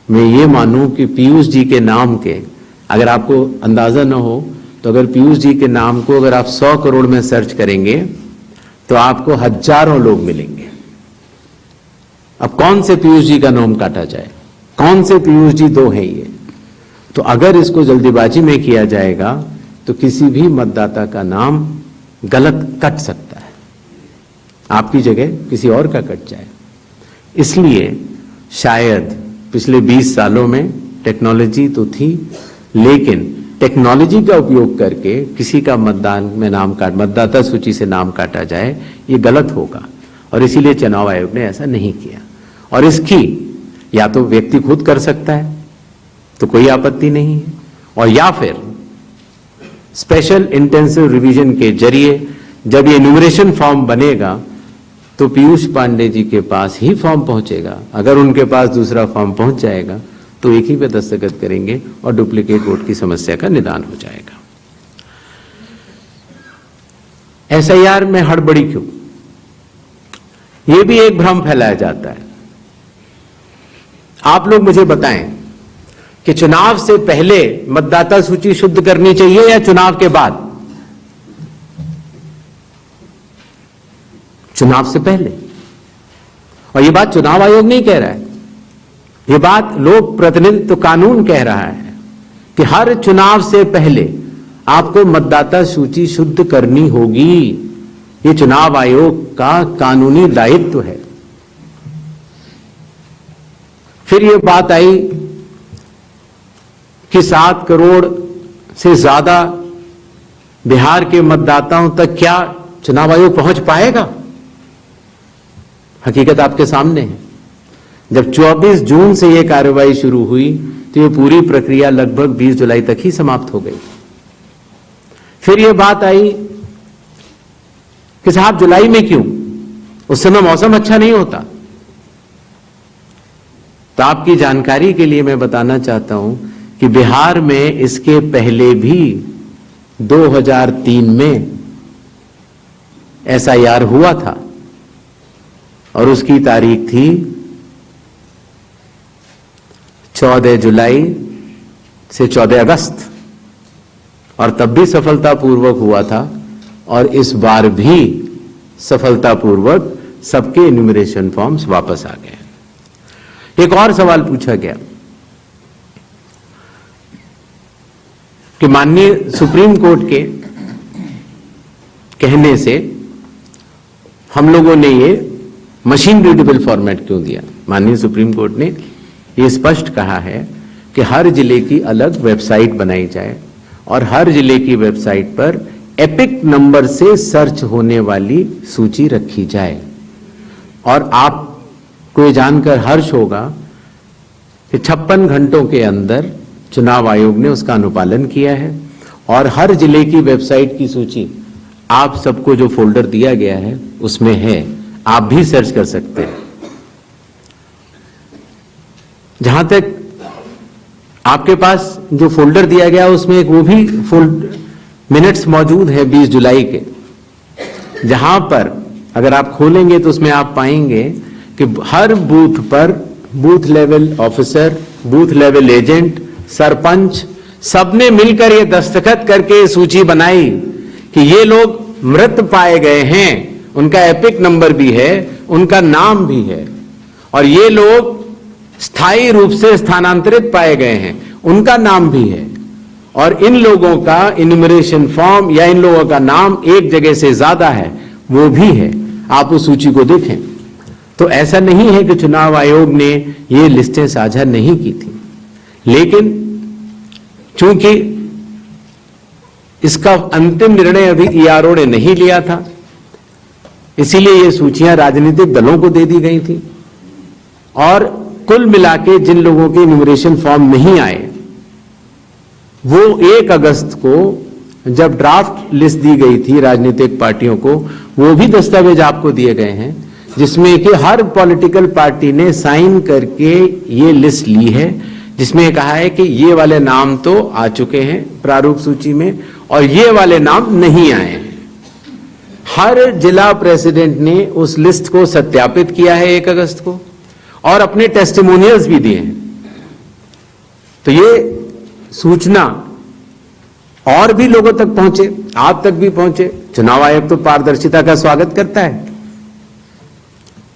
मैं ये मानूं कि पीयूष जी के नाम के, अगर आपको अंदाजा न हो तो अगर पीयूष जी के नाम को अगर आप 100 करोड़ में सर्च करेंगे तो आपको हजारों लोग मिलेंगे। अब कौन से पीयूष जी का नाम काटा जाए, कौन से पीयूष जी दो हैं ये? तो अगर इसको जल्दीबाजी में किया जाएगा तो किसी भी मतदाता का नाम गलत कट सकता है, आपकी जगह किसी और का कट जाए। इसलिए शायद पिछले 20 सालों में टेक्नोलॉजी तो थी, लेकिन टेक्नोलॉजी का उपयोग करके किसी का मतदाता सूची से नाम काटा जाए, ये गलत होगा। और इसीलिए चुनाव आयोग ने ऐसा नहीं किया। और इसकी या तो व्यक्ति खुद कर सकता है तो कोई आपत्ति नहीं है, और या फिर स्पेशल इंटेंसिव रिवीजन के जरिए जब ये एन्यूमरेशन फॉर्म बनेगा तो पीयूष पांडे जी के पास ही फॉर्म पहुंचेगा। अगर उनके पास दूसरा फॉर्म पहुंच जाएगा तो एक ही पे दस्तखत करेंगे और डुप्लीकेट वोट की समस्या का निदान हो जाएगा। एसआईआर में हड़बड़ी क्यों? यह भी एक भ्रम फैलाया जाता है। आप लोग मुझे बताएं कि चुनाव से पहले मतदाता सूची शुद्ध करनी चाहिए या चुनाव के बाद? चुनाव से पहले। और यह बात चुनाव आयोग नहीं कह रहा है, यह बात लोक प्रतिनिधित्व कानून कह रहा है कि हर चुनाव से पहले आपको मतदाता सूची शुद्ध करनी होगी। यह चुनाव आयोग का कानूनी दायित्व है। फिर यह बात आई कि 7 करोड़ से ज्यादा बिहार के मतदाताओं तक क्या चुनाव आयोग पहुंच पाएगा? हकीकत आपके सामने है। जब 24 जून से यह कार्रवाई शुरू हुई तो यह पूरी प्रक्रिया लगभग 20 जुलाई तक ही समाप्त हो गई। फिर यह बात आई कि साहब जुलाई में क्यों? उस समय मौसम अच्छा नहीं होता। तो आपकी जानकारी के लिए मैं बताना चाहता हूं कि बिहार में इसके पहले भी 2003 में एसआईआर हुआ था और उसकी तारीख थी 14 जुलाई से 14 अगस्त, और तब भी सफलतापूर्वक हुआ था और इस बार भी सफलतापूर्वक सबके एन्यूमरेशन फॉर्म्स वापस आ गए। एक और सवाल पूछा गया कि माननीय सुप्रीम कोर्ट के कहने से हम लोगों ने ये मशीन रीडेबल फॉर्मेट क्यों दिया। माननीय सुप्रीम कोर्ट ने ये स्पष्ट कहा है कि हर जिले की अलग वेबसाइट बनाई जाए और हर जिले की वेबसाइट पर एपिक नंबर से सर्च होने वाली सूची रखी जाए। और आपको ये जानकर हर्ष होगा कि 56 घंटों के अंदर चुनाव आयोग ने उसका अनुपालन किया है और हर जिले की वेबसाइट की सूची आप सबको जो फोल्डर दिया गया है उसमें है, आप भी सर्च कर सकते हैं। जहां तक आपके पास जो फोल्डर दिया गया उसमें एक वो भी मिनट्स मौजूद है 20 जुलाई के, जहां पर अगर आप खोलेंगे तो उसमें आप पाएंगे कि हर बूथ पर booth level officer, booth level agent, sarpanch सबने मिलकर ये दस्तखत करके सूची बनाई कि ये लोग मृत पाए गए हैं, उनका एपिक नंबर भी है, उनका नाम भी है और ये लोग स्थायी रूप से स्थानांतरित पाए गए हैं, उनका नाम भी है, और इन लोगों का इन्यूमरेशन फॉर्म या इन लोगों का नाम एक जगह से ज्यादा है, वो भी है। आप उस सूची को देखें तो ऐसा नहीं है कि चुनाव आयोग ने ये लिस्टें साझा नहीं की थी, लेकिन चूंकि इसका अंतिम निर्णय अभी ईआरओ ने नहीं लिया था, इसीलिए ये सूचियां राजनीतिक दलों को दे दी गई थी। और कुल मिला के जिन लोगों के इन्यूमरेशन फॉर्म नहीं आए, वो 1 अगस्त को जब ड्राफ्ट लिस्ट दी गई थी राजनीतिक पार्टियों को, वो भी दस्तावेज आपको दिए गए हैं, जिसमें कि हर पॉलिटिकल पार्टी ने साइन करके ये लिस्ट ली है, जिसमें कहा है कि ये वाले नाम तो आ चुके हैं प्रारूप सूची में और ये वाले नाम नहीं आए हैं। हर जिला प्रेसिडेंट ने उस लिस्ट को सत्यापित किया है 1 अगस्त को और अपने टेस्टिमोनियल्स भी दिए हैं। तो ये सूचना और भी लोगों तक पहुंचे, आप तक भी पहुंचे। चुनाव आयोग तो पारदर्शिता का स्वागत करता है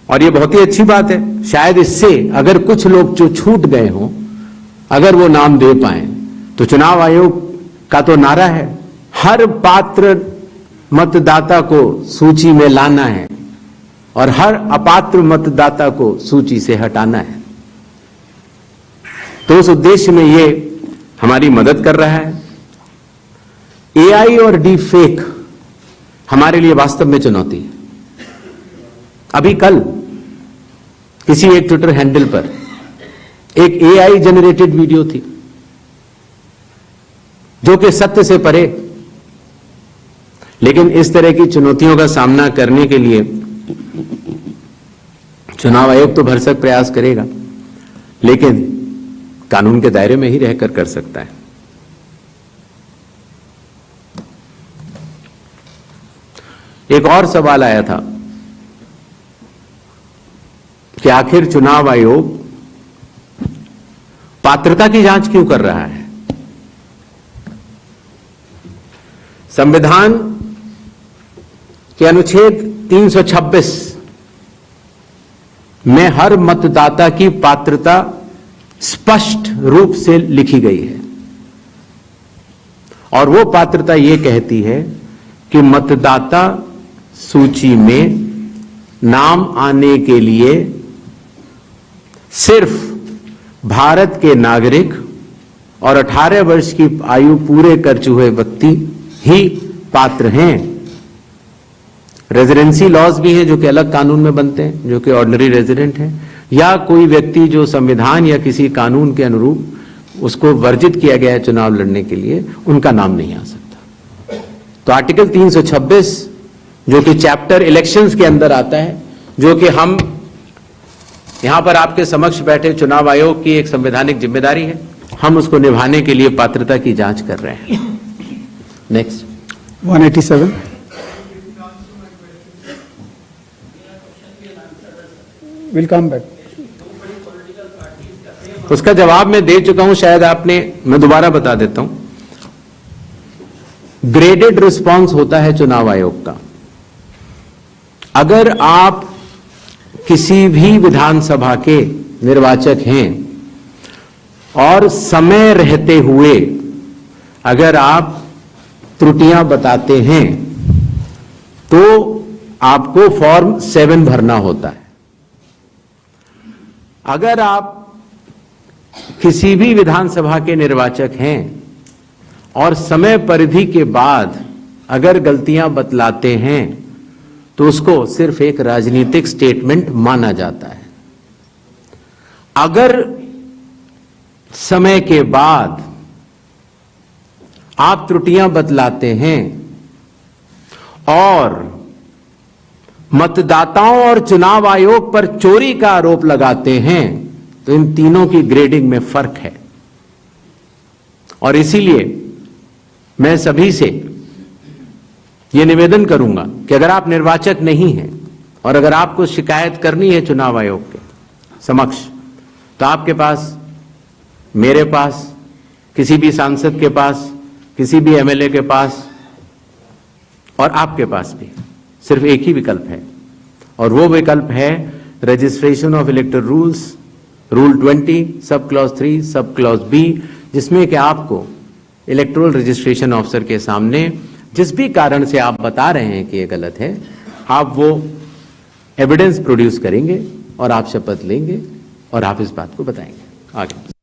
और ये बहुत ही अच्छी बात है। शायद इससे अगर कुछ लोग जो छूट गए हों, अगर वो नाम दे पाए, तो चुनाव आयोग का तो नारा है हर पात्र मतदाता को सूची में लाना है और हर अपात्र मतदाता को सूची से हटाना है। तो उस उद्देश्य में ये हमारी मदद कर रहा है। एआई और डीप फेक हमारे लिए वास्तव में चुनौती है। अभी कल किसी एक ट्विटर हैंडल पर एक एआई जनरेटेड वीडियो थी जो कि सत्य से परे, लेकिन इस तरह की चुनौतियों का सामना करने के लिए चुनाव आयोग तो भरसक प्रयास करेगा, लेकिन कानून के दायरे में ही रहकर कर सकता है। एक और सवाल आया था कि आखिर चुनाव आयोग पात्रता की जांच क्यों कर रहा है। संविधान के अनुच्छेद 326 में हर मतदाता की पात्रता स्पष्ट रूप से लिखी गई है और वो पात्रता ये कहती है कि मतदाता सूची में नाम आने के लिए सिर्फ भारत के नागरिक और 18 वर्ष की आयु पूरे कर चुके व्यक्ति ही पात्र हैं। रेजिडेंसी लॉज भी हैं जो कि अलग कानून में बनते हैं, जो कि ऑर्डिनरी रेजिडेंट हैं, या कोई व्यक्ति जो संविधान या किसी कानून के अनुरूप उसको वर्जित किया गया है चुनाव लड़ने के लिए, उनका नाम नहीं आ सकता। तो आर्टिकल 326 जो कि चैप्टर इलेक्शंस के अंदर आता है, जो कि हम यहां पर आपके समक्ष बैठे चुनाव आयोग की एक संवैधानिक जिम्मेदारी है, हम उसको निभाने के लिए पात्रता की जांच कर रहे हैं। Next 187 will come back. उसका जवाब मैं दे चुका हूं, शायद आपने, मैं दोबारा बता देता हूं। ग्रेडेड रिस्पांस होता है चुनाव आयोग का। अगर आप किसी भी विधानसभा के निर्वाचक हैं और समय रहते हुए अगर आप त्रुटियां बताते हैं तो आपको फॉर्म 7 भरना होता है। अगर आप किसी भी विधानसभा के निर्वाचक हैं और समय परिधि के बाद अगर गलतियां बतलाते हैं तो उसको सिर्फ एक राजनीतिक स्टेटमेंट माना जाता है। अगर समय के बाद आप त्रुटियां बतलाते हैं और मतदाताओं और चुनाव आयोग पर चोरी का आरोप लगाते हैं तो इन तीनों की ग्रेडिंग में फर्क है। और इसीलिए मैं सभी से यह निवेदन करूंगा कि अगर आप निर्वाचक नहीं हैं और अगर आपको शिकायत करनी है चुनाव आयोग के समक्ष, तो आपके पास, मेरे पास, किसी भी सांसद के पास, किसी भी एमएलए के पास और आपके पास भी सिर्फ एक ही विकल्प है, और वो विकल्प है registration of electoral rules, rule 20, sub clause 3, sub clause B, जिसमें कि आपको इलेक्टोरल रजिस्ट्रेशन ऑफिसर के सामने जिस भी कारण से आप बता रहे हैं कि ये गलत है, आप वो एविडेंस प्रोड्यूस करेंगे और आप शपथ लेंगे और आप इस बात को बताएंगे आगे।